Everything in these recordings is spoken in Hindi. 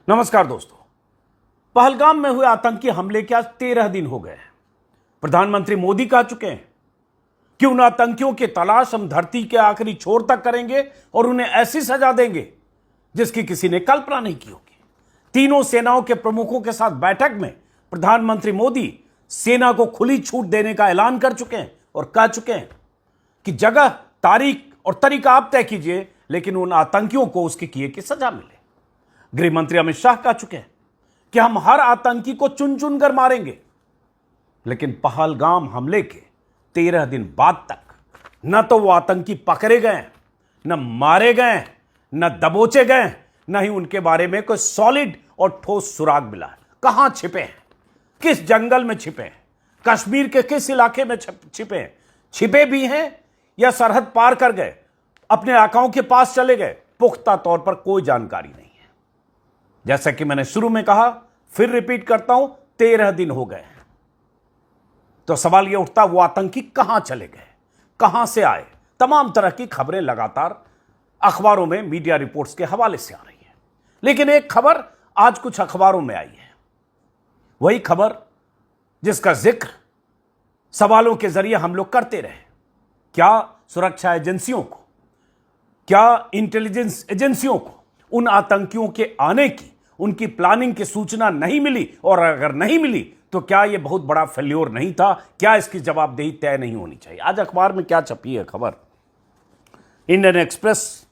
नमस्कार दोस्तों। पहलगाम में हुए आतंकी हमले के आज 13 दिन हो गए हैं। प्रधानमंत्री मोदी कह चुके हैं कि उन आतंकियों की तलाश हम धरती के आखिरी छोर तक करेंगे और उन्हें ऐसी सजा देंगे जिसकी किसी ने कल्पना नहीं की होगी। तीनों सेनाओं के प्रमुखों के साथ बैठक में प्रधानमंत्री मोदी सेना को खुली छूट देने का ऐलान कर चुके हैं और कह चुके हैं कि जगह, तारीख और तरीका आप तय कीजिए, लेकिन उन आतंकियों को उसके किए की सजा मिले। गृह मंत्री अमित शाह कह चुके हैं कि हम हर आतंकी को चुन चुन कर मारेंगे, लेकिन पहलगाम हमले के 13 दिन बाद तक न तो वो आतंकी पकड़े गए, न मारे गए, न दबोचे गए, न ही उनके बारे में कोई सॉलिड और ठोस सुराग मिला है। कहां छिपे हैं, किस जंगल में छिपे हैं, कश्मीर के किस इलाके में छिपे हैं, छिपे भी हैं या सरहद पार कर गए, अपने आकाओं के पास चले गए, पुख्ता तौर पर कोई जानकारी नहीं है। जैसा कि मैंने शुरू में कहा, फिर रिपीट करता हूं, 13 दिन हो गए हैं। तो सवाल यह उठता, वो आतंकी कहां चले गए, कहां से आए? तमाम तरह की खबरें लगातार अखबारों में मीडिया रिपोर्ट्स के हवाले से आ रही है, लेकिन एक खबर आज कुछ अखबारों में आई है, वही खबर जिसका जिक्र सवालों के जरिए हम लोग करते रहे। क्या सुरक्षा एजेंसियों को, क्या इंटेलिजेंस एजेंसियों को उन आतंकियों के आने की, उनकी प्लानिंग की सूचना नहीं मिली? और अगर नहीं मिली तो क्या यह बहुत बड़ा फेल्योर नहीं था? क्या इसकी जवाबदेही तय नहीं होनी चाहिए? आज अखबार में क्या छपी है खबर? Indian express,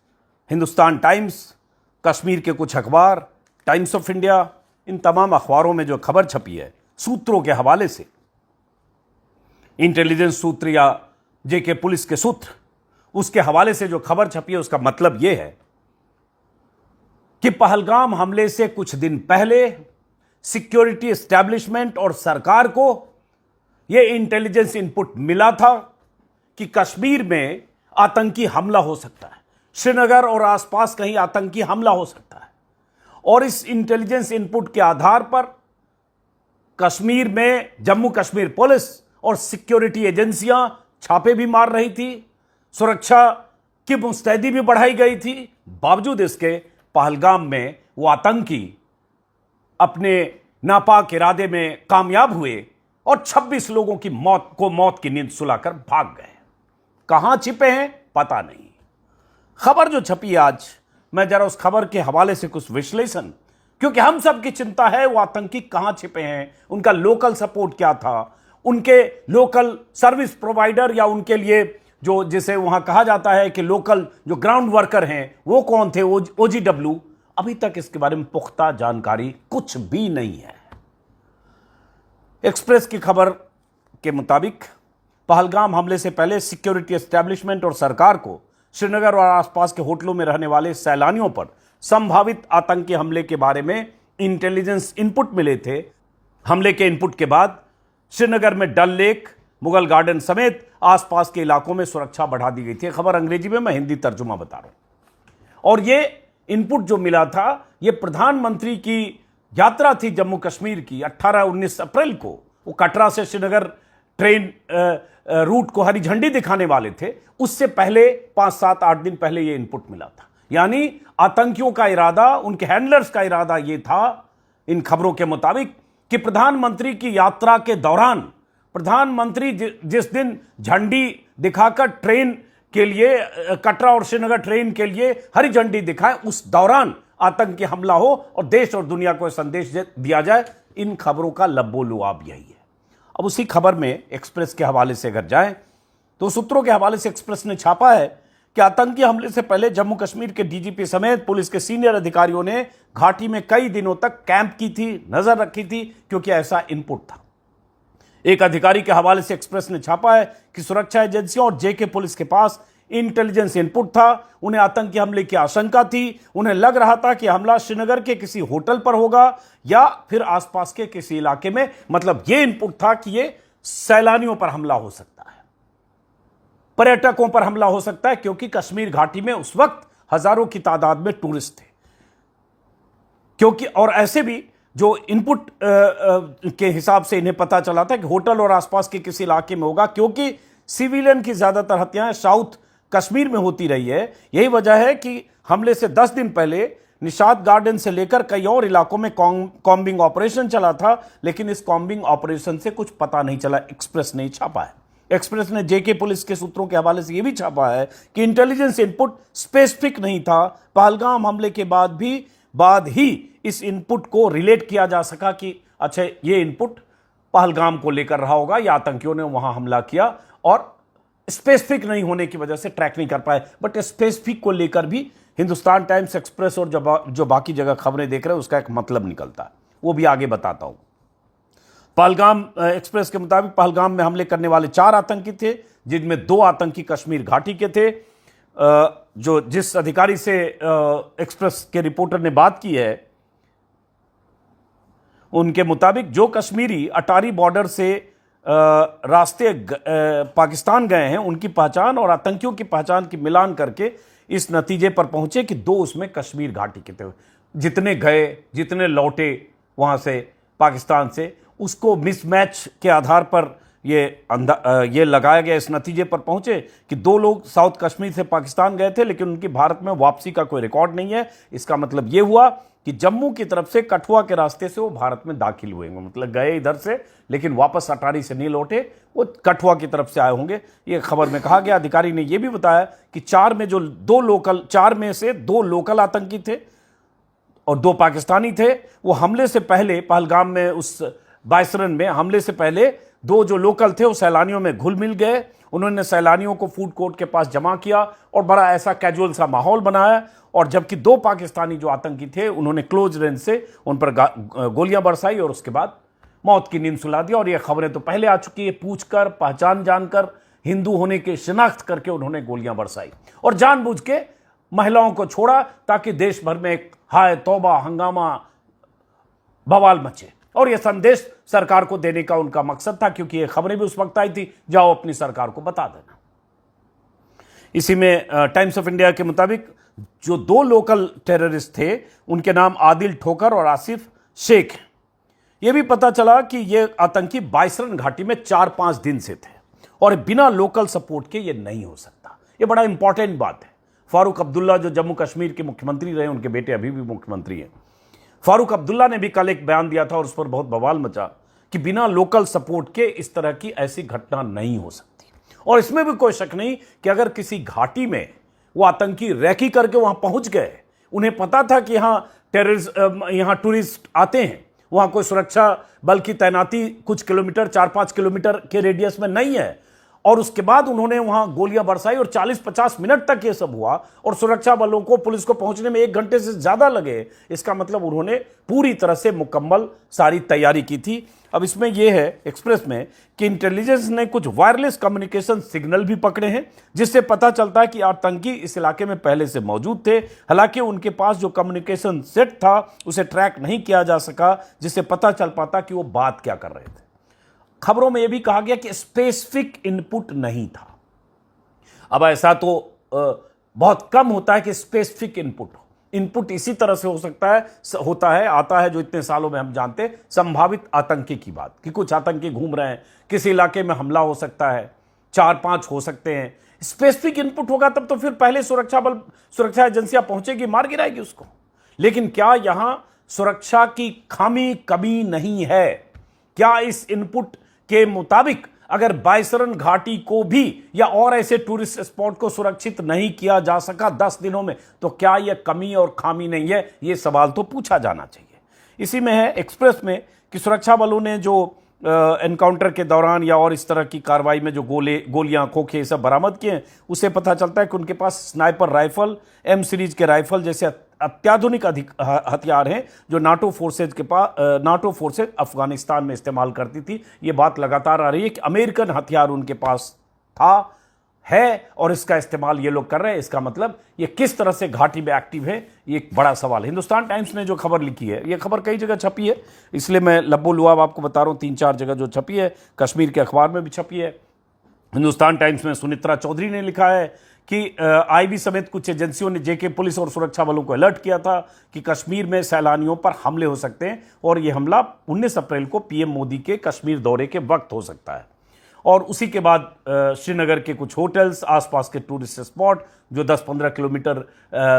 Hindustan times, Kashmir के कुछ अखबार, टाइम्स ऑफ इंडिया, इन तमाम अखबारों में जो खबर छपी है सूत्रों के हवाले से, इंटेलिजेंस सूत्र या जेके पुलिस के सूत्र, उसके हवाले से जो खबर छपी है, उसका मतलब यह है कि पहलगाम हमले से कुछ दिन पहले सिक्योरिटी एस्टैब्लिशमेंट और सरकार को यह इंटेलिजेंस इनपुट मिला था कि कश्मीर में आतंकी हमला हो सकता है, श्रीनगर और आसपास कहीं आतंकी हमला हो सकता है। और इस इंटेलिजेंस इनपुट के आधार पर कश्मीर में जम्मू कश्मीर पुलिस और सिक्योरिटी एजेंसियां छापे भी मार रही थी, सुरक्षा की मुस्तैदी भी बढ़ाई गई थी। बावजूद इसके पहलगाम में वो आतंकी अपने नापाक इरादे में कामयाब हुए और 26 लोगों की मौत की नींद सुलाकर भाग गए। कहां छिपे हैं पता नहीं। खबर जो छपी आज, मैं जरा उस खबर के हवाले से कुछ विश्लेषण, क्योंकि हम सब की चिंता है वो आतंकी कहां छिपे हैं, उनका लोकल सपोर्ट क्या था, उनके लोकल सर्विस प्रोवाइडर या उनके लिए जो जिसे वहां कहा जाता है कि लोकल जो ग्राउंड वर्कर हैं वो कौन थे, ओजीडब्ल्यू। अभी तक इसके बारे में पुख्ता जानकारी कुछ भी नहीं है। एक्सप्रेस की खबर के मुताबिक पहलगाम हमले से पहले सिक्योरिटी एस्टैब्लिशमेंट और सरकार को श्रीनगर और आसपास के होटलों में रहने वाले सैलानियों पर संभावित आतंकी हमले के बारे में इंटेलिजेंस इनपुट मिले थे। हमले के इनपुट के बाद श्रीनगर में डल लेक, मुगल गार्डन समेत आसपास के इलाकों में सुरक्षा बढ़ा दी गई थी। खबर अंग्रेजी में, मैं हिंदी तर्जुमा बता रहा हूं। और यह इनपुट जो मिला था, यह प्रधानमंत्री की यात्रा थी जम्मू कश्मीर की 18-19 अप्रैल को। वो कटरा से श्रीनगर ट्रेन रूट को हरी झंडी दिखाने वाले थे। उससे पहले 5-7-8 दिन पहले यह इनपुट मिला था। यानी आतंकियों का इरादा, उनके हैंडलर्स का इरादा यह था इन खबरों के मुताबिक कि प्रधानमंत्री की यात्रा के दौरान प्रधानमंत्री जिस दिन झंडी दिखाकर ट्रेन के लिए, कटरा और श्रीनगर ट्रेन के लिए हरी झंडी दिखाएं, उस दौरान आतंकी हमला हो और देश और दुनिया को संदेश दिया जाए। इन खबरों का लब्बो-लुआब यही है। अब उसी खबर में एक्सप्रेस के हवाले से अगर जाएं तो सूत्रों के हवाले से एक्सप्रेस ने छापा है कि आतंकी हमले से पहले जम्मू कश्मीर के डीजीपी समेत पुलिस के सीनियर अधिकारियों ने घाटी में कई दिनों तक कैंप की थी, नजर रखी थी, क्योंकि ऐसा इनपुट था। एक अधिकारी के हवाले से एक्सप्रेस ने छापा है कि सुरक्षा एजेंसियों और जेके पुलिस के पास इंटेलिजेंस इनपुट था। उन्हें आतंकी हमले की आशंका थी। उन्हें लग रहा था कि हमला श्रीनगर के किसी होटल पर होगा या फिर आसपास के किसी इलाके में। मतलब यह इनपुट था कि यह सैलानियों पर हमला हो सकता है, पर्यटकों पर हमला हो सकता है, क्योंकि कश्मीर घाटी में उस वक्त हजारों की तादाद में टूरिस्ट थे। क्योंकि और ऐसे भी जो इनपुट के हिसाब से इन्हें पता चला था कि होटल और आसपास के किसी इलाके में होगा, क्योंकि सिविलियन की ज्यादातर हत्याएं साउथ कश्मीर में होती रही है। यही वजह है कि हमले से 10 दिन पहले निशात गार्डन से लेकर कई और इलाकों में कॉम्बिंग ऑपरेशन चला था, लेकिन इस कॉम्बिंग ऑपरेशन से कुछ पता नहीं चला। एक्सप्रेस ने छापा है। एक्सप्रेस ने जेके पुलिस के सूत्रों के हवाले से यह भी छापा है कि इंटेलिजेंस इनपुट स्पेसिफिक नहीं था। पहलगाम हमले के बाद ही इस इनपुट को रिलेट किया जा सका कि अच्छा ये इनपुट पहलगाम को लेकर रहा होगा या आतंकियों ने वहां हमला किया, और स्पेसिफिक नहीं होने की वजह से ट्रैक नहीं कर पाए। बट स्पेसिफिक को लेकर भी हिंदुस्तान टाइम्स, एक्सप्रेस और जो बाकी जगह खबरें देख रहे हैं उसका एक मतलब निकलता है, वो भी आगे बताता हूं। पहलगाम एक्सप्रेस के मुताबिक पहलगाम में हमले करने वाले 4 आतंकी थे, जिनमें 2 आतंकी कश्मीर घाटी के थे। जिस अधिकारी से एक्सप्रेस के रिपोर्टर ने बात की है, उनके मुताबिक जो कश्मीरी अटारी बॉर्डर से रास्ते पाकिस्तान गए हैं, उनकी पहचान और आतंकियों की पहचान की मिलान करके इस नतीजे पर पहुंचे कि 2 उसमें कश्मीर घाटी के थे। जितने गए, जितने लौटे वहां से पाकिस्तान से, उसको मिसमैच के आधार पर ये लगाया गया, इस नतीजे पर पहुंचे कि 2 लोग साउथ कश्मीर से पाकिस्तान गए थे, लेकिन उनकी भारत में वापसी का कोई रिकॉर्ड नहीं है। इसका मतलब यह हुआ कि जम्मू की तरफ से कठुआ के रास्ते से वो भारत में दाखिल हुए होंगे, मतलब गए इधर से लेकिन वापस अटारी से नहीं लौटे, वो कठुआ की तरफ से आए होंगे, ये खबर में कहा गया। अधिकारी ने यह भी बताया कि 4 में से 2 लोकल आतंकी थे और 2 पाकिस्तानी थे। वो हमले से पहले पहलगाम में, उस बायसरन में हमले से पहले 2 जो लोकल थे वो सैलानियों में घुल मिल गए। उन्होंने सैलानियों को फूड कोर्ट के पास जमा किया और बड़ा ऐसा कैजुअल सा माहौल बनाया, और जबकि 2 पाकिस्तानी जो आतंकी थे उन्होंने क्लोज रेंज से उन पर गोलियां बरसाई और उसके बाद मौत की नींद सुला दी। और ये खबरें तो पहले आ चुकी है, पूछकर, पहचान जानकर, हिंदू होने की शिनाख्त करके उन्होंने गोलियां बरसाई और जानबूझ के महिलाओं को छोड़ा ताकि देश भर में एक हाय तौबा, हंगामा, बवाल मचे। और यह संदेश सरकार को देने का उनका मकसद था, क्योंकि ये खबरें भी उस वक्त आई थी, जाओ अपनी सरकार को बता देना। इसी में टाइम्स ऑफ इंडिया के मुताबिक जो 2 लोकल टेररिस्ट थे, उनके नाम आदिल ठोकर और आसिफ शेख हैं। यह भी पता चला कि ये आतंकी बायसरन घाटी में 4-5 दिन से थे और बिना लोकल सपोर्ट के ये नहीं हो सकता। ये बड़ा इंपॉर्टेंट बात है। फारूक अब्दुल्ला जो जम्मू कश्मीर के मुख्यमंत्री रहे, उनके बेटे अभी भी मुख्यमंत्री हैं, फारूक अब्दुल्ला ने भी कल एक बयान दिया था और उस पर बहुत बवाल मचा कि बिना लोकल सपोर्ट के इस तरह की ऐसी घटना नहीं हो सकती। और इसमें भी कोई शक नहीं कि अगर किसी घाटी में वो आतंकी रैकी करके वहां पहुंच गए, उन्हें पता था कि यहां टूरिस्ट आते हैं, वहां कोई सुरक्षा बल की तैनाती कुछ किलोमीटर, 4-5 किलोमीटर के रेडियस में नहीं है, और उसके बाद उन्होंने वहां गोलियां बरसाई और 40-50 मिनट तक ये सब हुआ और सुरक्षा बलों को, पुलिस को पहुंचने में 1 घंटे से ज्यादा लगे। इसका मतलब उन्होंने पूरी तरह से मुकम्मल सारी तैयारी की थी। अब इसमें यह है एक्सप्रेस में कि इंटेलिजेंस ने कुछ वायरलेस कम्युनिकेशन सिग्नल भी पकड़े हैं, जिससे पता चलता है कि आतंकी इस इलाके में पहले से मौजूद थे। हालांकि उनके पास जो कम्युनिकेशन सेट था उसे ट्रैक नहीं किया जा सका, जिससे पता चल पाता कि वो बात क्या कर रहे थे। खबरों में यह भी कहा गया कि स्पेसिफिक इनपुट नहीं था। अब ऐसा तो बहुत कम होता है कि स्पेसिफिक इनपुट इसी तरह से आता है जो इतने सालों में हम जानते, संभावित आतंकी की बात, कि कुछ आतंकी घूम रहे हैं, किसी इलाके में हमला हो सकता है, 4-5 हो सकते हैं। स्पेसिफिक इनपुट होगा तब तो फिर पहले सुरक्षा एजेंसियां पहुंचेगी, मार गिराएगी उसको। लेकिन क्या यहां सुरक्षा की कमी नहीं है? क्या इस इनपुट के मुताबिक अगर बायसरन घाटी को भी या और ऐसे टूरिस्ट स्पॉट को सुरक्षित नहीं किया जा सका 10 दिनों में, तो क्या यह कमी और खामी नहीं है? यह सवाल तो पूछा जाना चाहिए। इसी में है एक्सप्रेस में कि सुरक्षा बलों ने जो एनकाउंटर के दौरान या और इस तरह की कार्रवाई में जो गोलियां, खोखे सब बरामद किए हैं, उससे पता चलता है कि उनके पास स्नाइपर राइफल, एम सीरीज के राइफल जैसे अत्याधुनिक हथियार हैं जो नाटो फोर्सेज अफगानिस्तान में इस्तेमाल करती थी। ये बात लगातार आ रही है कि अमेरिकन हथियार उनके पास है और इसका इस्तेमाल ये लोग कर रहे हैं। इसका मतलब ये किस तरह से घाटी में एक्टिव है, ये एक बड़ा सवाल है। हिंदुस्तान टाइम्स ने जो खबर लिखी है, ये खबर कई जगह छपी है, इसलिए मैं लब्बो लुआब आपको बता रहा हूँ। 3-4 जगह जो छपी है, कश्मीर के अखबार में भी छपी है। हिंदुस्तान टाइम्स में सुनित्रा चौधरी ने लिखा है कि आईबी समेत कुछ एजेंसियों ने जेके पुलिस और सुरक्षा बलों को अलर्ट किया था कि कश्मीर में सैलानियों पर हमले हो सकते हैं और यह हमला 19 अप्रैल को पीएम मोदी के कश्मीर दौरे के वक्त हो सकता है। और उसी के बाद श्रीनगर के कुछ होटल्स, आसपास के टूरिस्ट स्पॉट जो 10-15 किलोमीटर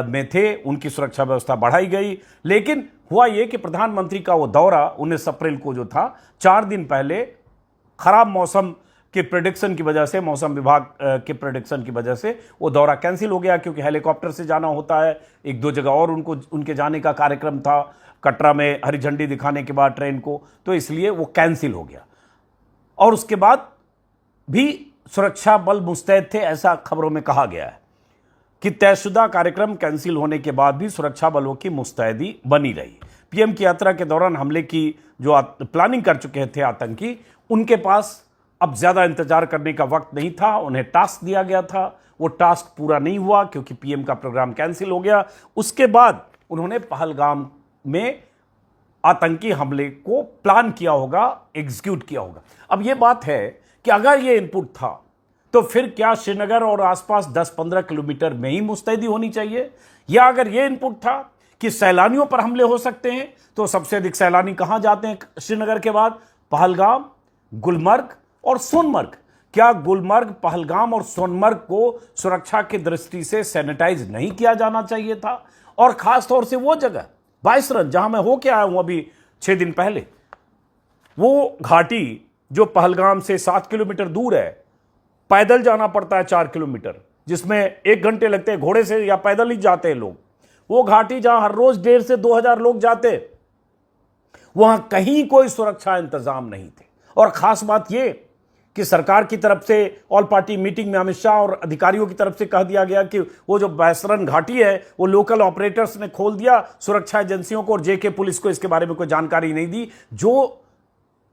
में थे, उनकी सुरक्षा व्यवस्था बढ़ाई गई। लेकिन हुआ यह कि प्रधानमंत्री का वो दौरा 19 अप्रैल को जो था, 4 दिन पहले खराब मौसम के प्रेडिक्शन की वजह से, मौसम विभाग के प्रेडिक्शन की वजह से वो दौरा कैंसिल हो गया, क्योंकि हेलीकॉप्टर से जाना होता है। 1-2 जगह और उनके जाने का कार्यक्रम था, कटरा में हरी झंडी दिखाने के बाद ट्रेन को, तो इसलिए वो कैंसिल हो गया। और उसके बाद भी सुरक्षा बल मुस्तैद थे, ऐसा खबरों में कहा गया है कि तयशुदा कार्यक्रम कैंसिल होने के बाद भी सुरक्षा बलों की मुस्तैदी बनी रही। पीएम की यात्रा के दौरान हमले की जो प्लानिंग कर चुके थे आतंकी, उनके पास अब ज्यादा इंतजार करने का वक्त नहीं था। उन्हें टास्क दिया गया था, वो टास्क पूरा नहीं हुआ क्योंकि पीएम का प्रोग्राम कैंसिल हो गया। उसके बाद उन्होंने पहलगाम में आतंकी हमले को प्लान किया होगा, एग्जीक्यूट किया होगा। अब यह बात है कि अगर यह इनपुट था तो फिर क्या श्रीनगर और आसपास 10-15 किलोमीटर में ही मुस्तैदी होनी चाहिए, या अगर यह इनपुट था कि सैलानियों पर हमले हो सकते हैं, तो सबसे अधिक सैलानी कहां जाते हैं श्रीनगर के बाद? पहलगाम, गुलमर्ग और सोनमर्ग। क्या गुलमर्ग, पहलगाम और सोनमर्ग को सुरक्षा की दृष्टि से सैनिटाइज नहीं किया जाना चाहिए था? और खासतौर से वो जगह बाइसरन, जहां मैं होके आया हूं अभी 6 दिन पहले, वो घाटी जो पहलगाम से 7 किलोमीटर दूर है, पैदल जाना पड़ता है 4 किलोमीटर, जिसमें 1 घंटे लगते हैं, घोड़े से या पैदल ही जाते हैं लोग। वो घाटी जहां हर रोज 1,500 से 2,000 लोग जाते, वहां कहीं कोई सुरक्षा इंतजाम नहीं थे। और खास बात यह कि सरकार की तरफ से ऑल पार्टी मीटिंग में अमित शाह और अधिकारियों की तरफ से कह दिया गया कि वो जो बाइसरन घाटी है वो लोकल ऑपरेटर्स ने खोल दिया, सुरक्षा एजेंसियों को और जेके पुलिस को इसके बारे में कोई जानकारी नहीं दी। जो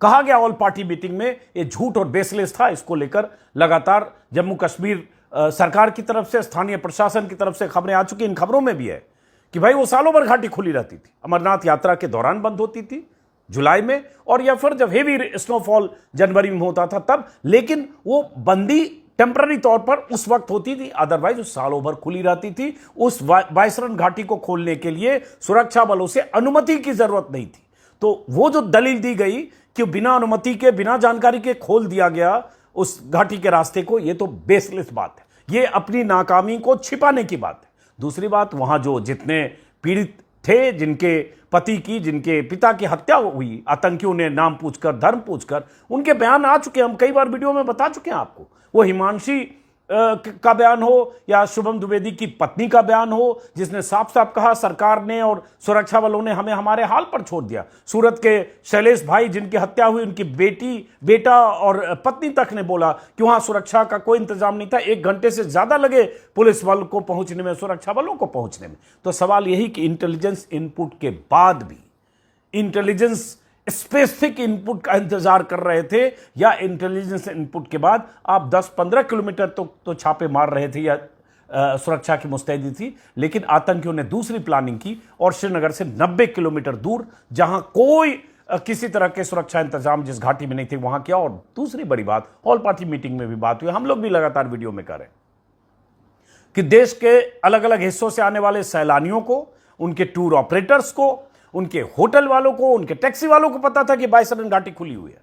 कहा गया ऑल पार्टी मीटिंग में, ये झूठ और बेसलेस था। इसको लेकर लगातार जम्मू कश्मीर सरकार की तरफ से, स्थानीय प्रशासन की तरफ से खबरें आ चुकी। इन खबरों में भी है कि भाई वो सालों भर घाटी खुली रहती थी, अमरनाथ यात्रा के दौरान बंद होती थी जुलाई में, और या फिर जब हेवी स्नोफॉल जनवरी में होता था तब, लेकिन वो बंदी टेम्पररी तौर पर उस वक्त होती थी, अदरवाइज वो सालों भर खुली रहती थी। उस बाइसरन घाटी को खोलने के लिए सुरक्षा बलों से अनुमति की जरूरत नहीं थी। तो वो जो दलील दी गई कि बिना अनुमति के, बिना जानकारी के खोल दिया गया उस घाटी के रास्ते को, ये तो बेसलेस बात है। ये अपनी नाकामी को छिपाने की बात है। दूसरी बात, वहां जो जितने पीड़ित थे, जिनके पति की, जिनके पिता की हत्या हुई आतंकियों ने नाम पूछकर, धर्म पूछकर, उनके बयान आ चुके हैं। हम कई बार वीडियो में बता चुके हैं आपको। वो हिमांशी का बयान हो या शुभम द्विवेदी की पत्नी का बयान हो, जिसने साफ साफ कहा सरकार ने और सुरक्षा बलों ने हमें हमारे हाल पर छोड़ दिया। सूरत के शैलेश भाई जिनकी हत्या हुई, उनकी बेटा और पत्नी तक ने बोला कि वहां सुरक्षा का कोई इंतजाम नहीं था, 1 घंटे से ज्यादा लगे पुलिस बल को पहुंचने में, सुरक्षा बलों को पहुंचने में। तो सवाल यही कि इंटेलिजेंस इनपुट के बाद भी इंटेलिजेंस स्पेसिफिक इनपुट का इंतजार कर रहे थे, या इंटेलिजेंस इनपुट के बाद आप 10-15 किलोमीटर तो छापे मार रहे थे, या सुरक्षा की मुस्तैदी थी। लेकिन आतंकियों ने दूसरी प्लानिंग की और श्रीनगर से 90 किलोमीटर दूर, जहां कोई किसी तरह के सुरक्षा इंतजाम जिस घाटी में नहीं थे, वहां किया। और दूसरी बड़ी बात, ऑल पार्टी मीटिंग में भी बात हुई, हम लोग भी लगातार वीडियो में कर रहे हैं कि देश के अलग अलग हिस्सों से आने वाले सैलानियों को, उनके टूर ऑपरेटर्स को, उनके होटल वालों को, उनके टैक्सी वालों को पता था कि बाइसरन घाटी खुली हुई है।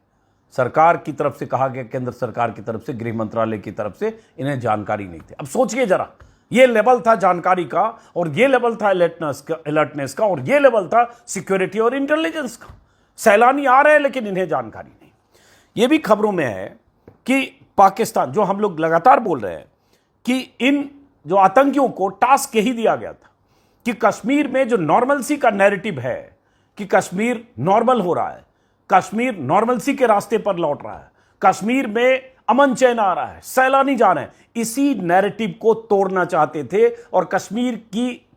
सरकार की तरफ से कहा गया, केंद्र सरकार की तरफ से, गृह मंत्रालय की तरफ से इन्हें जानकारी नहीं थी। अब सोचिए जरा, ये लेवल था जानकारी का, और ये लेवल था अलर्टनेस का, और ये लेवल था सिक्योरिटी और इंटेलिजेंस का। सैलानी आ रहे हैं लेकिन इन्हें जानकारी नहीं। ये भी खबरों में है कि पाकिस्तान, जो हम लोग लगातार बोल रहे हैं कि इन जो आतंकियों को टास्क यही दिया गया था कि कश्मीर में जो नॉर्मलसी का नैरेटिव है कि कश्मीर नॉर्मल हो रहा है, कश्मीर नॉर्मलसी के रास्ते पर लौट रहा है, कश्मीर में अमन चैन आ रहा है, सैलानी जा रहे हैं, इसी नैरेटिव को तोड़ना चाहते थे। और कश्मीर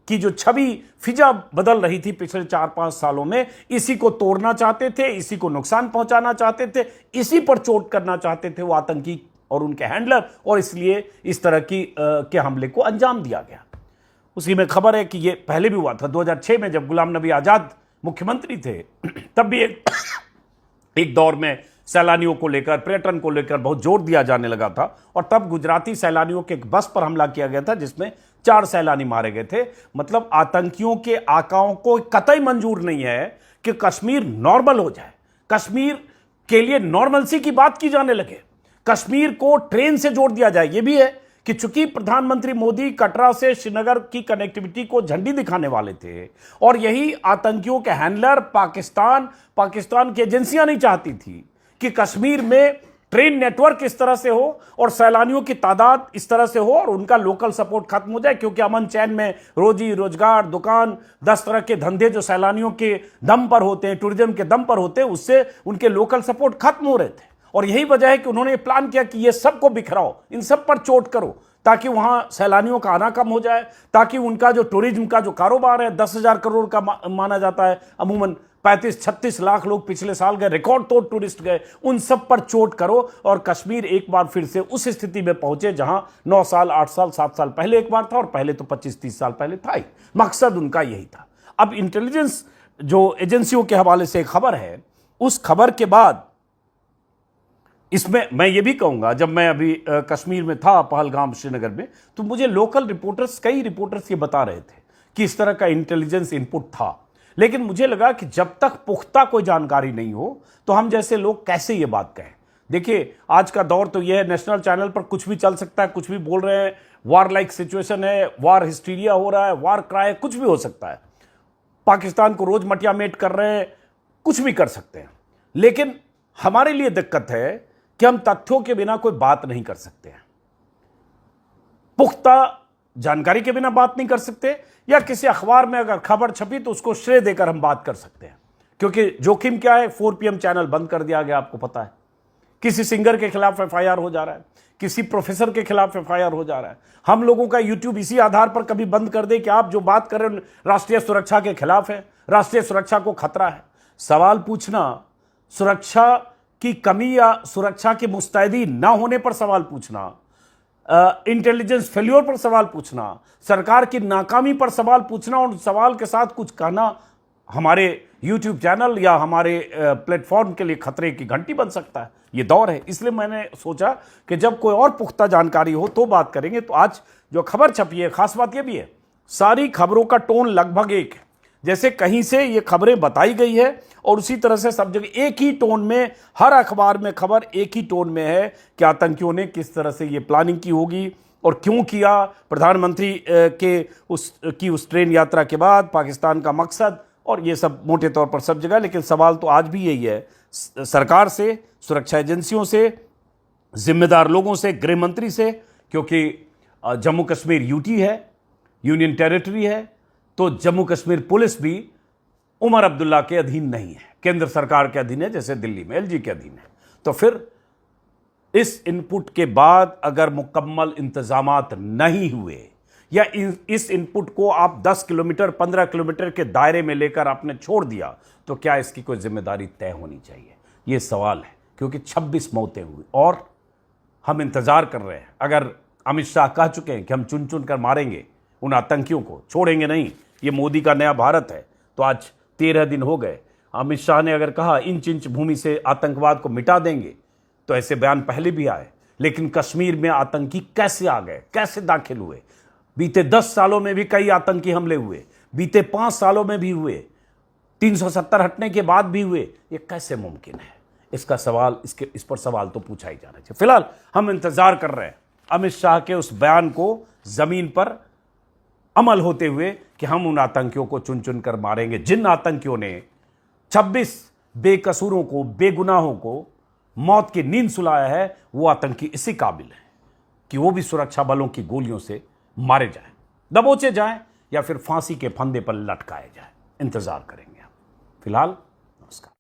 की जो छवि फिजा बदल रही थी पिछले 4-5 सालों में, इसी को तोड़ना चाहते थे, इसी को नुकसान पहुंचाना चाहते थे, इसी पर चोट करना चाहते थे वो आतंकी और उनके हैंडलर, और इसलिए इस तरह के हमले को अंजाम दिया गया। उसी में खबर है कि ये पहले भी हुआ था 2006 में, जब गुलाम नबी आजाद मुख्यमंत्री थे, तब भी एक दौर में सैलानियों को लेकर, पर्यटन को लेकर बहुत जोर दिया जाने लगा था। और तब गुजराती सैलानियों के एक बस पर हमला किया गया था जिसमें 4 सैलानी मारे गए थे। मतलब आतंकियों के आकाओं को कतई मंजूर नहीं है कि कश्मीर नॉर्मल हो जाए, कश्मीर के लिए नॉर्मलसी की बात की जाने लगे, कश्मीर को ट्रेन से जोड़ दिया जाए। यह भी है कि चूंकि प्रधानमंत्री मोदी कटरा से श्रीनगर की कनेक्टिविटी को झंडी दिखाने वाले थे और यही आतंकियों के हैंडलर पाकिस्तान की एजेंसियां नहीं चाहती थी कि कश्मीर में ट्रेन नेटवर्क इस तरह से हो और सैलानियों की तादाद इस तरह से हो और उनका लोकल सपोर्ट खत्म हो जाए, क्योंकि अमन चैन में रोजी रोजगार, दुकान, 10 तरह के धंधे जो सैलानियों के दम पर होते हैं, टूरिज्म के दम पर होते हैं, उससे उनके लोकल सपोर्ट खत्म हो रहे थे। और यही वजह है कि उन्होंने प्लान किया कि ये सबको बिखराओ, इन सब पर चोट करो, ताकि वहां सैलानियों का आना कम हो जाए, ताकि उनका जो टूरिज्म का जो कारोबार है 10,000 करोड़ का माना जाता है, अमूमन 35-36 लाख लोग पिछले साल गए, रिकॉर्ड तोड़ टूरिस्ट गए, उन सब पर चोट करो और कश्मीर एक बार फिर से उस स्थिति में पहुंचे जहां 9 साल, 8 साल, 7 साल पहले एक बार था और पहले तो 25-30 साल पहले था ही। मकसद उनका यही था। अब इंटेलिजेंस जो एजेंसियों के हवाले से खबर है, उस खबर के बाद इसमें मैं ये भी कहूंगा, जब मैं अभी कश्मीर में था, पहलगाम श्रीनगर में, तो मुझे लोकल रिपोर्टर्स, कई रिपोर्टर्स ये बता रहे थे कि इस तरह का इंटेलिजेंस इनपुट था। लेकिन मुझे लगा कि जब तक पुख्ता कोई जानकारी नहीं हो तो हम जैसे लोग कैसे ये बात कहें। देखिए, आज का दौर तो यह है, नेशनल चैनल पर कुछ भी चल सकता है, कुछ भी बोल रहे हैं, वार लाइक सिचुएशन है, वार हिस्टीरिया हो रहा है, वार क्राई, कुछ भी हो सकता है, पाकिस्तान को रोज मटिया मेट कर रहे हैं, कुछ भी कर सकते हैं। लेकिन हमारे लिए दिक्कत है कि हम तथ्यों के बिना कोई बात नहीं कर सकते हैं, पुख्ता जानकारी के बिना बात नहीं कर सकते, या किसी अखबार में अगर खबर छपी तो उसको श्रेय देकर हम बात कर सकते हैं। क्योंकि जोखिम क्या है, 4 PM चैनल बंद कर दिया गया, आपको पता है, किसी सिंगर के खिलाफ FIR हो जा रहा है, किसी प्रोफेसर के खिलाफ FIR हो जा रहा है। हम लोगों का YouTube इसी आधार पर कभी बंद कर दे कि आप जो बात कर रहे हो राष्ट्रीय सुरक्षा के खिलाफ है, राष्ट्रीय सुरक्षा को खतरा है। सवाल पूछना, सुरक्षा की कमी या सुरक्षा की मुस्तैदी ना होने पर सवाल पूछना, इंटेलिजेंस फेल्योर पर सवाल पूछना, सरकार की नाकामी पर सवाल पूछना और सवाल के साथ कुछ कहना हमारे YouTube चैनल या हमारे प्लेटफॉर्म के लिए खतरे की घंटी बन सकता है। ये दौर है, इसलिए मैंने सोचा कि जब कोई और पुख्ता जानकारी हो तो बात करेंगे। तो आज जो खबर छपी है, खास बात यह भी है, सारी खबरों का टोन लगभग एक है, जैसे कहीं से ये खबरें बताई गई है और उसी तरह से सब जगह एक ही टोन में, हर अखबार में खबर एक ही टोन में है कि आतंकियों ने किस तरह से ये प्लानिंग की होगी और क्यों किया, प्रधानमंत्री की उस ट्रेन यात्रा के बाद पाकिस्तान का मकसद, और ये सब मोटे तौर पर सब जगह। लेकिन सवाल तो आज भी यही है, सरकार से, सुरक्षा एजेंसियों से, जिम्मेदार लोगों से, गृह मंत्री से, क्योंकि जम्मू कश्मीर यूटी है, यूनियन टेरिटरी है, तो जम्मू कश्मीर पुलिस भी उमर अब्दुल्ला के अधीन नहीं है, केंद्र सरकार के अधीन है, जैसे दिल्ली में LG के अधीन है। तो फिर इस इनपुट के बाद अगर मुकम्मल इंतजामात नहीं हुए या इस इनपुट को आप 10 किलोमीटर 15 किलोमीटर के दायरे में लेकर आपने छोड़ दिया, तो क्या इसकी कोई जिम्मेदारी तय होनी चाहिए? ये सवाल है, क्योंकि 26 मौतें हुई और हम इंतजार कर रहे हैं। अगर अमित शाह कह चुके हैं कि हम चुन चुन कर मारेंगे उन आतंकियों को, छोड़ेंगे नहीं, ये मोदी का नया भारत है, तो आज 13 दिन हो गए। अमित शाह ने अगर कहा इंच इंच भूमि से आतंकवाद को मिटा देंगे, तो ऐसे बयान पहले भी आए। लेकिन कश्मीर में आतंकी कैसे आ गए, कैसे दाखिल हुए? बीते 10 सालों में भी कई आतंकी हमले हुए, बीते 5 सालों में भी हुए, 370 हटने के बाद भी हुए। ये कैसे मुमकिन है? इसका सवाल, इस पर सवाल तो पूछा ही जाना चाहिए। फिलहाल हम इंतजार कर रहे हैं अमित शाह के उस बयान को जमीन पर अमल होते हुए कि हम उन आतंकियों को चुन चुन कर मारेंगे जिन आतंकियों ने 26 बेकसूरों को, बेगुनाहों को मौत की नींद सुलाया है। वो आतंकी इसी काबिल है कि वो भी सुरक्षा बलों की गोलियों से मारे जाएं, दबोचे जाएं या फिर फांसी के फंदे पर लटकाए जाएं। इंतजार करेंगे हम। फिलहाल नमस्कार।